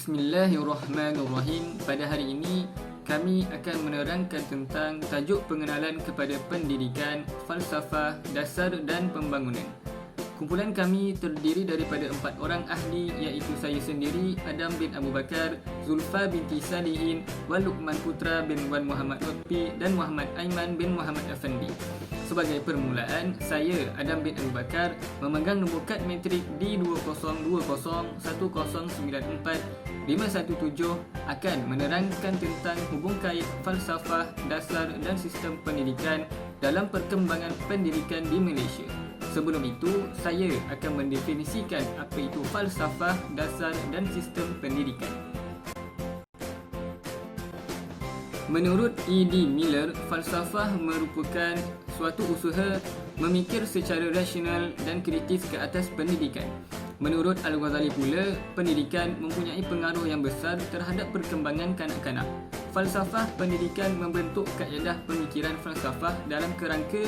Bismillahirrahmanirrahim. Pada hari ini kami akan menerangkan tentang tajuk pengenalan kepada pendidikan, falsafah, dasar dan pembangunan. Kumpulan kami terdiri daripada 4 orang ahli, iaitu saya sendiri, Adam bin Abu Bakar, Zulfa binti Salihin, Wan Luqman Putra bin Wan Muhammad Lutfi dan Muhammad Aiman bin Muhammad Afandi. Sebagai permulaan, saya, Adam bin Abu Bakar, memegang nombor kad metrik D20201094 517 akan menerangkan tentang hubung kait falsafah, dasar dan sistem pendidikan dalam perkembangan pendidikan di Malaysia. Sebelum itu, saya akan mendefinisikan apa itu falsafah, dasar dan sistem pendidikan. Menurut E.D. Miller, falsafah merupakan suatu usaha memikir secara rasional dan kritis ke atas pendidikan. Menurut Al-Ghazali pula, pendidikan mempunyai pengaruh yang besar terhadap perkembangan kanak-kanak. Falsafah pendidikan membentuk kaedah pemikiran falsafah dalam kerangka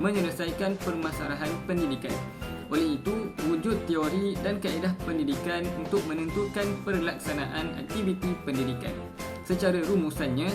menyelesaikan permasalahan pendidikan. Oleh itu, wujud teori dan kaedah pendidikan untuk menentukan pelaksanaan aktiviti pendidikan. Secara rumusannya,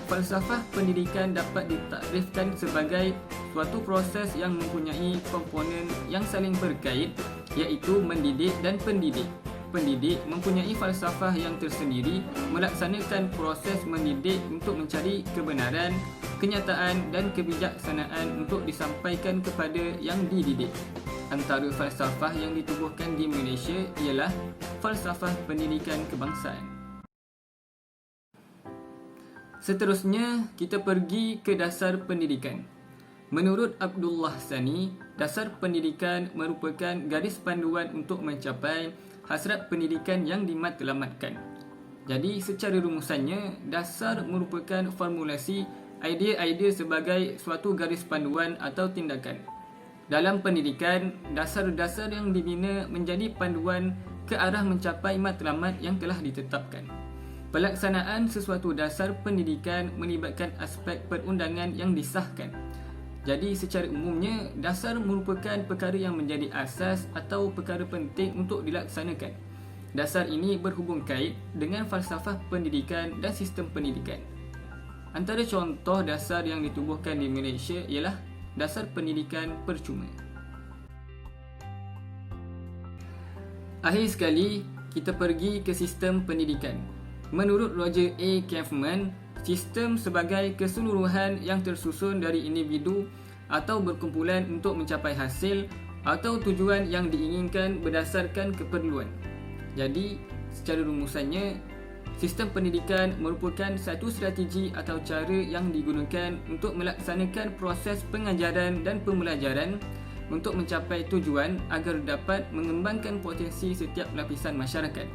falsafah pendidikan dapat ditakrifkan sebagai suatu proses yang mempunyai komponen yang saling berkait, iaitu mendidik dan pendidik. Pendidik mempunyai falsafah yang tersendiri melaksanakan proses mendidik untuk mencari kebenaran, kenyataan dan kebijaksanaan untuk disampaikan kepada yang dididik. Antara falsafah yang ditubuhkan di Malaysia ialah falsafah pendidikan kebangsaan. Seterusnya, kita pergi ke dasar pendidikan. Menurut Abdullah Sani, dasar pendidikan merupakan garis panduan untuk mencapai hasrat pendidikan yang dimatlamatkan. Jadi, secara rumusannya, dasar merupakan formulasi idea-idea sebagai suatu garis panduan atau tindakan. Dalam pendidikan, dasar-dasar yang dibina menjadi panduan ke arah mencapai matlamat yang telah ditetapkan. Pelaksanaan sesuatu dasar pendidikan melibatkan aspek perundangan yang disahkan. Jadi secara umumnya, dasar merupakan perkara yang menjadi asas atau perkara penting untuk dilaksanakan. Dasar ini berhubung kait dengan falsafah pendidikan dan sistem pendidikan. Antara contoh dasar yang ditubuhkan di Malaysia ialah dasar pendidikan percuma. Akhir sekali, kita pergi ke sistem pendidikan. Menurut Roger A. Kaufman, sistem sebagai keseluruhan yang tersusun dari individu atau berkumpulan untuk mencapai hasil atau tujuan yang diinginkan berdasarkan keperluan. Jadi, secara rumusannya, sistem pendidikan merupakan satu strategi atau cara yang digunakan untuk melaksanakan proses pengajaran dan pembelajaran untuk mencapai tujuan agar dapat mengembangkan potensi setiap lapisan masyarakat.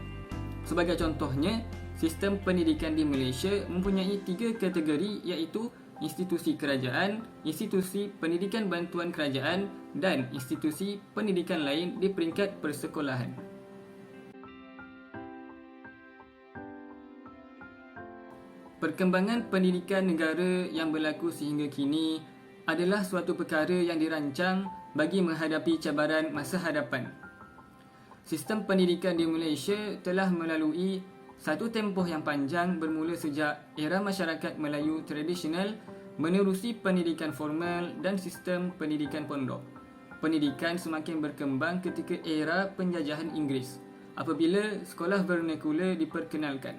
Sebagai contohnya, sistem pendidikan di Malaysia mempunyai 3 kategori, iaitu institusi kerajaan, institusi pendidikan bantuan kerajaan dan institusi pendidikan lain di peringkat persekolahan. Perkembangan pendidikan negara yang berlaku sehingga kini adalah suatu perkara yang dirancang bagi menghadapi cabaran masa hadapan. Sistem pendidikan di Malaysia telah melalui satu tempoh yang panjang bermula sejak era masyarakat Melayu tradisional menerusi pendidikan formal dan sistem pendidikan pondok. Pendidikan semakin berkembang ketika era penjajahan Inggeris apabila sekolah vernakular diperkenalkan.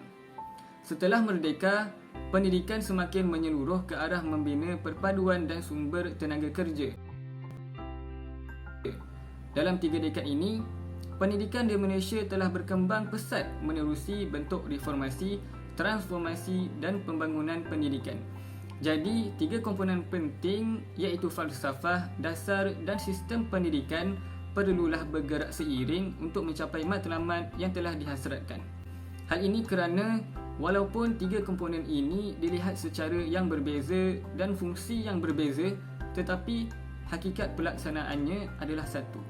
Setelah merdeka, pendidikan semakin menyeluruh ke arah membina perpaduan dan sumber tenaga kerja. Dalam 3 dekad ini, pendidikan di Malaysia telah berkembang pesat menerusi bentuk reformasi, transformasi dan pembangunan pendidikan. Jadi, 3 komponen penting iaitu falsafah, dasar dan sistem pendidikan perlulah bergerak seiring untuk mencapai matlamat yang telah dihasratkan. Hal ini kerana walaupun 3 komponen ini dilihat secara yang berbeza dan fungsi yang berbeza, tetapi hakikat pelaksanaannya adalah satu.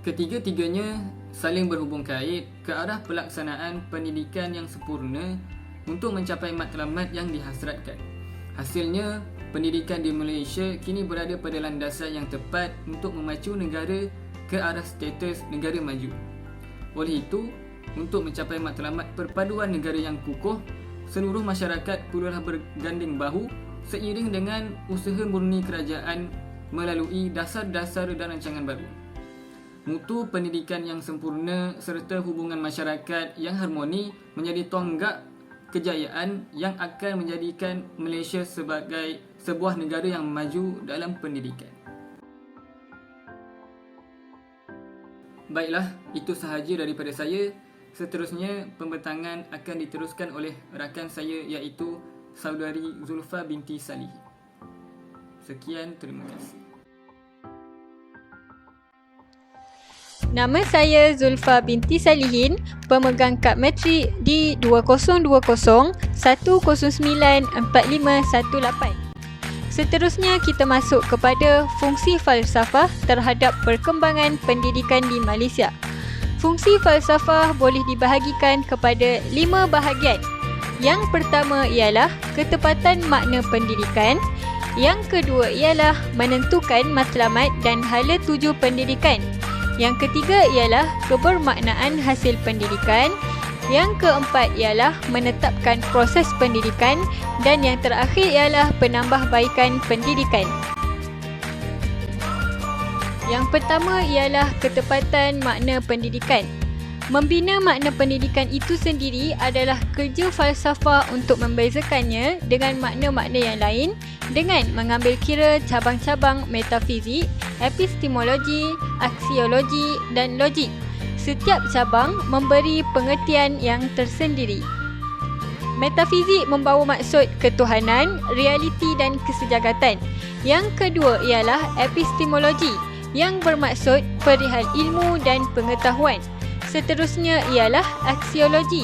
Ketiga-tiganya saling berhubung kait ke arah pelaksanaan pendidikan yang sempurna untuk mencapai matlamat yang dihasratkan. Hasilnya, pendidikan di Malaysia kini berada pada landasan yang tepat untuk memacu negara ke arah status negara maju. Oleh itu, untuk mencapai matlamat perpaduan negara yang kukuh, seluruh masyarakat perlulah berganding bahu seiring dengan usaha murni kerajaan melalui dasar-dasar dan rancangan baru. Mutu pendidikan yang sempurna serta hubungan masyarakat yang harmoni menjadi tonggak kejayaan yang akan menjadikan Malaysia sebagai sebuah negara yang maju dalam pendidikan. Baiklah, itu sahaja daripada saya. Seterusnya, pembentangan akan diteruskan oleh rakan saya iaitu Saudari Zulfa binti Salih. Sekian, terima kasih. Nama saya Zulfa binti Salihin, pemegang kad matrik di 2020-109-4518. Seterusnya kita masuk kepada fungsi falsafah terhadap perkembangan pendidikan di Malaysia. Fungsi falsafah boleh dibahagikan kepada 5 bahagian. Yang pertama ialah ketepatan makna pendidikan. Yang kedua ialah menentukan matlamat dan hala tuju pendidikan. Yang ketiga ialah kebermaknaan hasil pendidikan. Yang keempat ialah menetapkan proses pendidikan. Dan yang terakhir ialah penambahbaikan pendidikan. Yang pertama ialah ketepatan makna pendidikan. Membina makna pendidikan itu sendiri adalah kerja falsafah untuk membezakannya dengan makna-makna yang lain dengan mengambil kira cabang-cabang metafizik, epistemologi, aksiologi dan logik. Setiap cabang memberi pengertian yang tersendiri. Metafizik membawa maksud ketuhanan, realiti dan kesejagatan. Yang kedua ialah epistemologi yang bermaksud perihal ilmu dan pengetahuan. Seterusnya ialah aksiologi.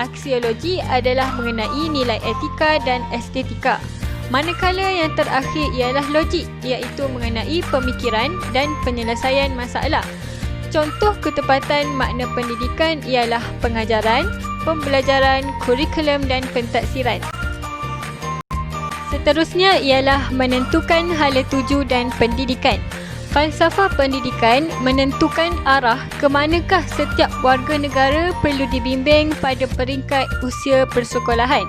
Aksiologi adalah mengenai nilai etika dan estetika. Manakala yang terakhir ialah logik, iaitu mengenai pemikiran dan penyelesaian masalah. Contoh ketepatan makna pendidikan ialah pengajaran, pembelajaran, kurikulum dan pentaksiran. Seterusnya ialah menentukan hala tuju dan pendidikan. Falsafah pendidikan menentukan arah ke manakah setiap warga negara perlu dibimbing pada peringkat usia persekolahan.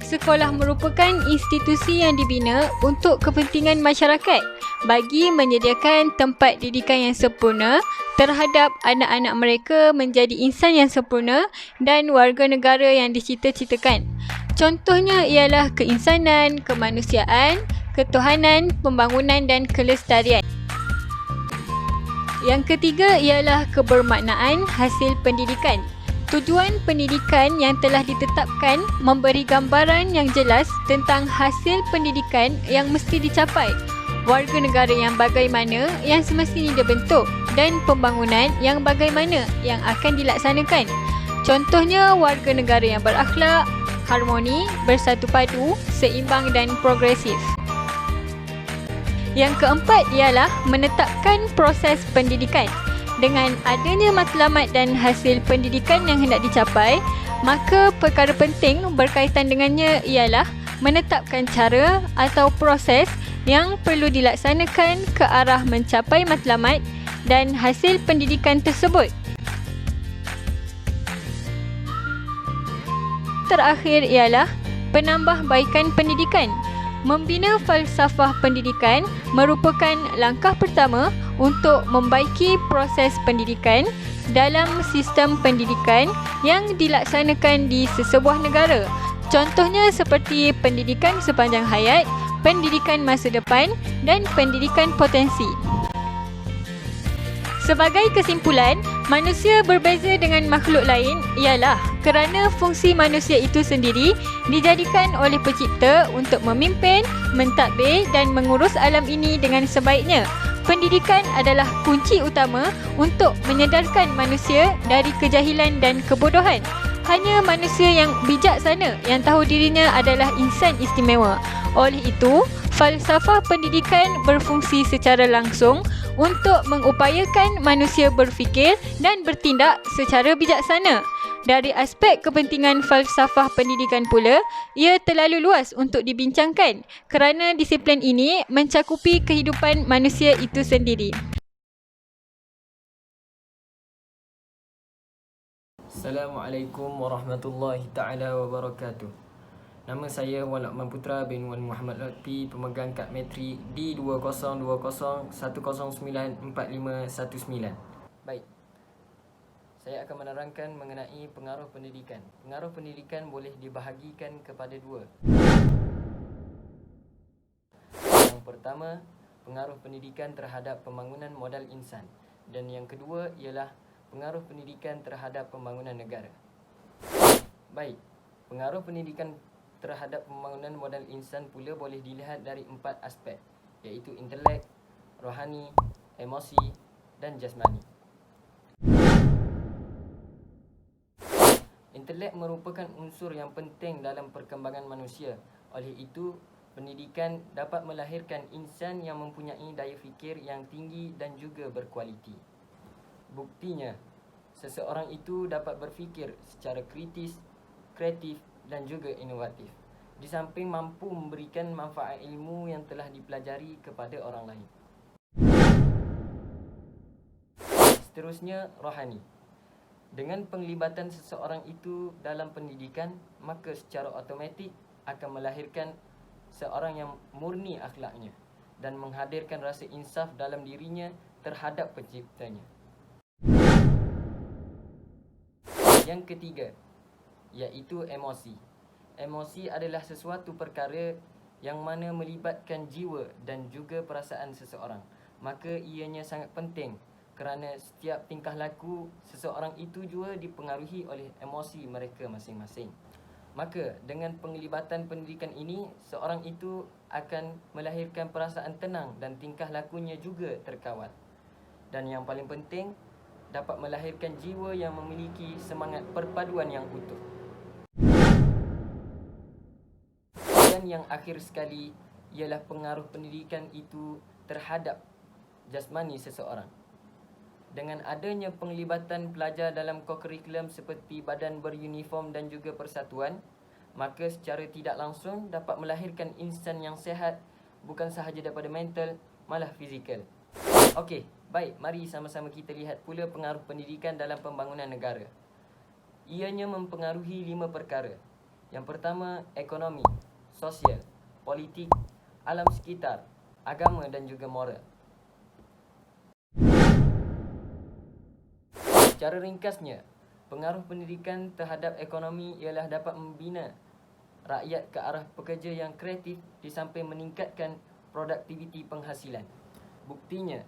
Sekolah merupakan institusi yang dibina untuk kepentingan masyarakat bagi menyediakan tempat didikan yang sempurna terhadap anak-anak mereka menjadi insan yang sempurna dan warga negara yang dicita-citakan. Contohnya ialah keinsanan, kemanusiaan, ketuhanan, pembangunan dan kelestarian. Yang ketiga ialah kebermaknaan hasil pendidikan. Tujuan pendidikan yang telah ditetapkan memberi gambaran yang jelas tentang hasil pendidikan yang mesti dicapai, warga negara yang bagaimana yang semestinya dibentuk dan pembangunan yang bagaimana yang akan dilaksanakan. Contohnya warga negara yang berakhlak, harmoni, bersatu padu, seimbang dan progresif. Yang keempat ialah menetapkan proses pendidikan. Dengan adanya matlamat dan hasil pendidikan yang hendak dicapai, maka perkara penting berkaitan dengannya ialah menetapkan cara atau proses yang perlu dilaksanakan ke arah mencapai matlamat dan hasil pendidikan tersebut. Terakhir ialah penambahbaikan pendidikan. Membina falsafah pendidikan merupakan langkah pertama untuk membaiki proses pendidikan dalam sistem pendidikan yang dilaksanakan di sesebuah negara. Contohnya seperti pendidikan sepanjang hayat, pendidikan masa depan dan pendidikan potensi. Sebagai kesimpulan, manusia berbeza dengan makhluk lain ialah kerana fungsi manusia itu sendiri dijadikan oleh pencipta untuk memimpin, mentadbir dan mengurus alam ini dengan sebaiknya. Pendidikan adalah kunci utama untuk menyedarkan manusia dari kejahilan dan kebodohan. Hanya manusia yang bijaksana yang tahu dirinya adalah insan istimewa. Oleh itu, falsafah pendidikan berfungsi secara langsung untuk mengupayakan manusia berfikir dan bertindak secara bijaksana. Dari aspek kepentingan falsafah pendidikan pula, ia terlalu luas untuk dibincangkan kerana disiplin ini mencakupi kehidupan manusia itu sendiri. Assalamualaikum warahmatullahi taala wabarakatuh. Nama saya Wan Luqman Putra bin Wan Muhammad Lutfi, pemegang kad metrik D202010094519. Baik. Saya akan menerangkan mengenai pengaruh pendidikan. Pengaruh pendidikan boleh dibahagikan kepada dua. Yang pertama, pengaruh pendidikan terhadap pembangunan modal insan, dan yang kedua ialah pengaruh pendidikan terhadap pembangunan negara. Baik, pengaruh pendidikan terhadap pembangunan modal insan pula boleh dilihat dari 4 aspek, iaitu intelek, rohani, emosi dan jasmani. Intelek merupakan unsur yang penting dalam perkembangan manusia. Oleh itu, pendidikan dapat melahirkan insan yang mempunyai daya fikir yang tinggi dan juga berkualiti. Buktinya, seseorang itu dapat berfikir secara kritis, kreatif dan juga inovatif, di samping mampu memberikan manfaat ilmu yang telah dipelajari kepada orang lain. Seterusnya, rohani. Dengan penglibatan seseorang itu dalam pendidikan, maka secara automatik akan melahirkan seorang yang murni akhlaknya dan menghadirkan rasa insaf dalam dirinya terhadap penciptanya. Yang ketiga, iaitu emosi. Emosi adalah sesuatu perkara yang mana melibatkan jiwa dan juga perasaan seseorang. Maka ianya sangat penting kerana setiap tingkah laku seseorang itu juga dipengaruhi oleh emosi mereka masing-masing. Maka dengan penglibatan pendidikan ini, seorang itu akan melahirkan perasaan tenang dan tingkah lakunya juga terkawal. Dan yang paling penting, dapat melahirkan jiwa yang memiliki semangat perpaduan yang utuh. Dan yang akhir sekali ialah pengaruh pendidikan itu terhadap jasmani seseorang. Dengan adanya penglibatan pelajar dalam kokurikulum seperti badan beruniform dan juga persatuan, maka secara tidak langsung dapat melahirkan insan yang sihat, bukan sahaja daripada mental, malah fizikal. Okey, baik, mari sama-sama kita lihat pula pengaruh pendidikan dalam pembangunan negara. Ianya mempengaruhi 5 perkara. Yang pertama, ekonomi, sosial, politik, alam sekitar, agama dan juga moral. Secara ringkasnya, pengaruh pendidikan terhadap ekonomi ialah dapat membina rakyat ke arah pekerja yang kreatif di samping meningkatkan produktiviti penghasilan. Buktinya,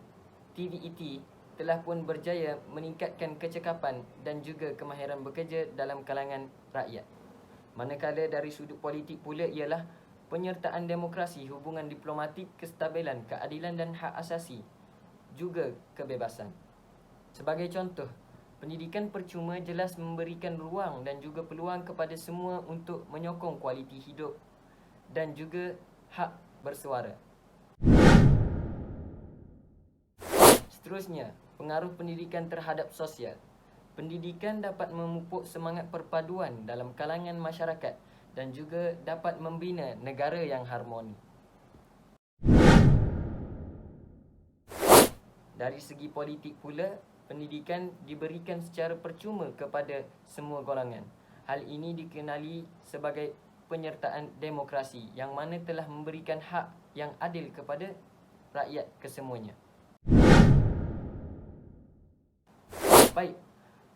TVET telah pun berjaya meningkatkan kecekapan dan juga kemahiran bekerja dalam kalangan rakyat. Manakala dari sudut politik pula ialah penyertaan demokrasi, hubungan diplomatik, kestabilan, keadilan dan hak asasi, juga kebebasan. Sebagai contoh, pendidikan percuma jelas memberikan ruang dan juga peluang kepada semua untuk menyokong kualiti hidup dan juga hak bersuara. Seterusnya, pengaruh pendidikan terhadap sosial. Pendidikan dapat memupuk semangat perpaduan dalam kalangan masyarakat dan juga dapat membina negara yang harmoni. Dari segi politik pula, pendidikan diberikan secara percuma kepada semua golongan. Hal ini dikenali sebagai penyertaan demokrasi yang mana telah memberikan hak yang adil kepada rakyat kesemuanya. Baik,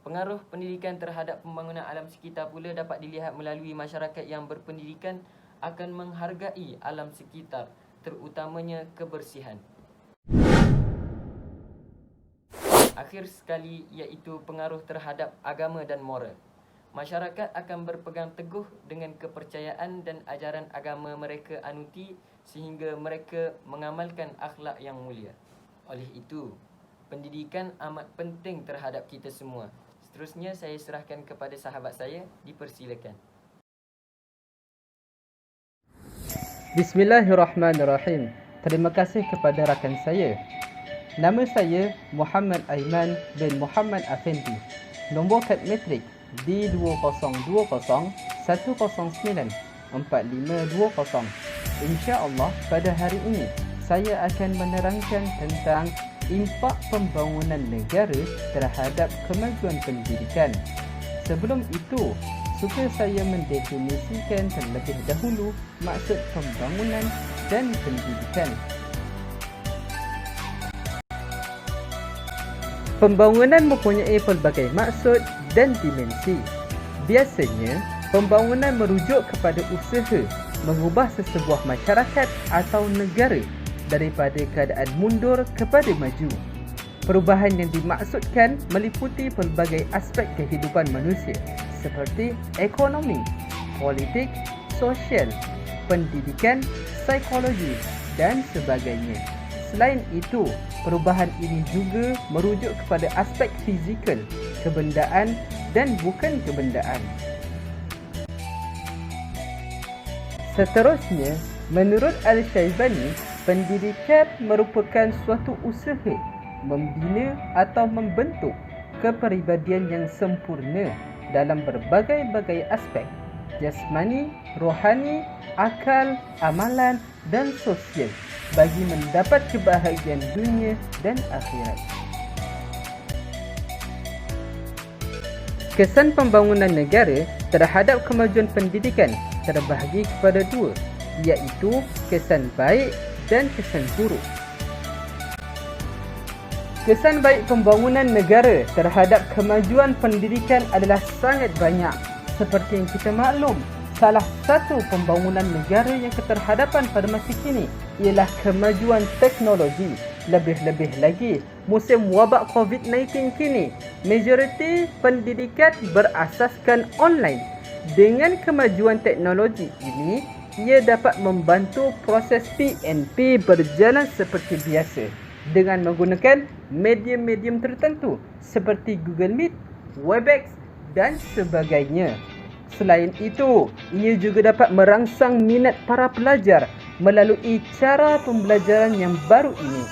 pengaruh pendidikan terhadap pembangunan alam sekitar pula dapat dilihat melalui masyarakat yang berpendidikan akan menghargai alam sekitar, terutamanya kebersihan. Akhir sekali iaitu pengaruh terhadap agama dan moral. Masyarakat akan berpegang teguh dengan kepercayaan dan ajaran agama mereka anuti sehingga mereka mengamalkan akhlak yang mulia. Oleh itu, pendidikan amat penting terhadap kita semua. Seterusnya saya serahkan kepada sahabat saya, dipersilakan. Bismillahirrahmanirrahim. Terima kasih kepada rakan saya. Nama saya Muhammad Aiman bin Muhammad Afendi. Nombor kad metrik D202010094520. Insya-Allah pada hari ini saya akan menerangkan tentang impak pembangunan negara terhadap kemajuan pendidikan. Sebelum itu, suka saya mendefinisikan terlebih dahulu maksud pembangunan dan pendidikan. Pembangunan mempunyai pelbagai maksud dan dimensi. Biasanya, pembangunan merujuk kepada usaha mengubah sesebuah masyarakat atau negara daripada keadaan mundur kepada maju. Perubahan yang dimaksudkan meliputi pelbagai aspek kehidupan manusia seperti ekonomi, politik, sosial, pendidikan, psikologi dan sebagainya. Selain itu, perubahan ini juga merujuk kepada aspek fizikal, kebendaan dan bukan kebendaan. Seterusnya, menurut Al-Syaibani, pendidikan merupakan suatu usaha membina atau membentuk kepribadian yang sempurna dalam berbagai-bagai aspek jasmani, rohani, akal, amalan dan sosial bagi mendapat kebahagiaan dunia dan akhirat. Kesan pembangunan negara terhadap kemajuan pendidikan terbahagi kepada dua, iaitu kesan baik dan kesan buruk. Kesan baik pembangunan negara terhadap kemajuan pendidikan adalah sangat banyak. Seperti yang kita maklum, salah satu pembangunan negara yang keterhadapan pada masa kini ialah kemajuan teknologi. Lebih-lebih lagi, musim wabak COVID-19 kini, majoriti pendidikan berasaskan online. Dengan kemajuan teknologi ini, ia dapat membantu proses PNP berjalan seperti biasa dengan menggunakan medium-medium tertentu seperti Google Meet, Webex dan sebagainya. Selain itu, ia juga dapat merangsang minat para pelajar melalui cara pembelajaran yang baru ini.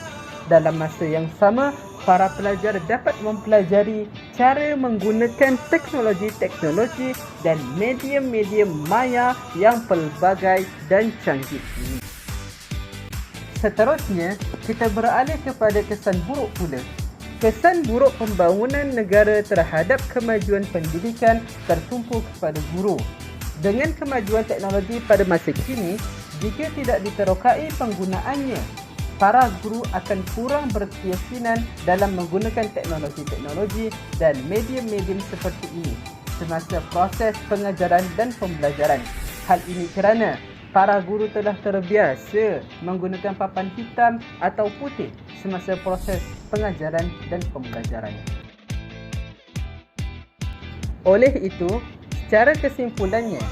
Dalam masa yang sama, para pelajar dapat mempelajari cara menggunakan teknologi-teknologi dan medium-medium maya yang pelbagai dan canggih ini. Seterusnya, kita beralih kepada kesan buruk pula. Kesan buruk pembangunan negara terhadap kemajuan pendidikan tertumpu kepada guru. Dengan kemajuan teknologi pada masa kini, jika tidak diterokai penggunaannya, para guru akan kurang berkeyakinan dalam menggunakan teknologi-teknologi dan medium-medium seperti ini semasa proses pengajaran dan pembelajaran. Hal ini kerana para guru telah terbiasa menggunakan papan hitam atau putih semasa proses pengajaran dan pembelajaran. Oleh itu, secara kesimpulannya,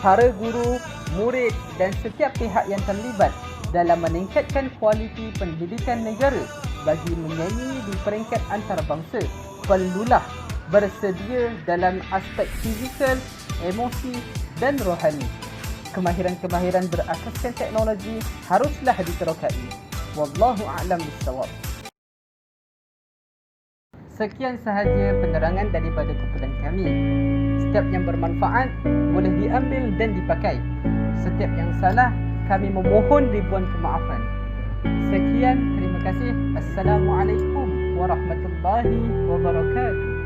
para guru, murid dan setiap pihak yang terlibat dalam meningkatkan kualiti pendidikan negara bagi menyanyi di peringkat antarabangsa perlulah bersedia dalam aspek fizikal, emosi dan rohani. Kemahiran-kemahiran berasaskan teknologi haruslah diterokai. Wallahu a'lam bissawab. Sekian sahaja penerangan daripada kumpulan kami. Setiap yang bermanfaat boleh diambil dan dipakai. Setiap yang salah, kami memohon ribuan kemaafan. Sekian, terima kasih. Assalamualaikum warahmatullahi wabarakatuh.